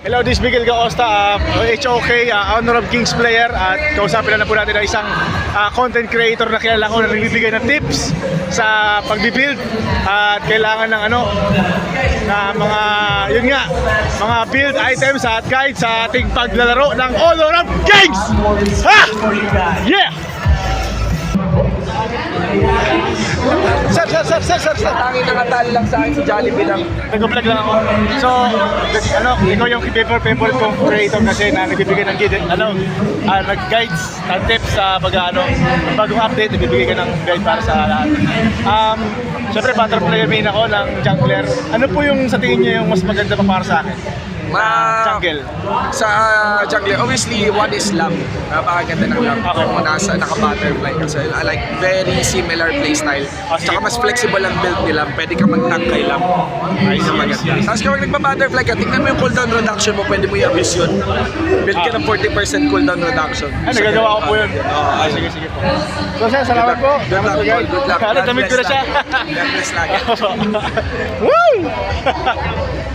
Hello, this is Miguel Gaosta, HOK, Honor of Kings player, at kausapin na po natin ang isang content creator na kilala ko na nagbibigay ng tips sa pagbibuild at kailangan ng na mga, yun nga, mga build items at guide sa ating paglalaro ng Honor of Kings! Ha! Yeah! Sir. Tanging nakatali lang sa akin si Jollibee lang. Nag-vlog lang ako. So, ikaw yung people kong creator kasi na nagbibigay ng guide, nag-guides, ng tips sa bagong update, nagbibigay ka ng guide para sa lahat. Siyempre, battle player main ako ng jungler. Ano po yung sa tingin niyo yung mas maganda pa para sa akin? Jungle. Sa jungle, obviously, one is Lamb. Napakaganda ng Lamb. Okay. Kung naka-butterfly kasi I like very similar playstyle. Tsaka mas flexible ang build nila. Pwede ka mag-tank kay Lamb. Ayun ang maganda. Tapos kapag nagpa-butterfly ka, tingnan mo yung cooldown reduction mo, pwede mo i-abuse yun. Build ka ng 40% cooldown reduction. Nagagawa ko po yun. Sige po. So, sir, salamat po. Good luck, Paul. Good luck. Damit ko na siya. God bless lagi. Woo!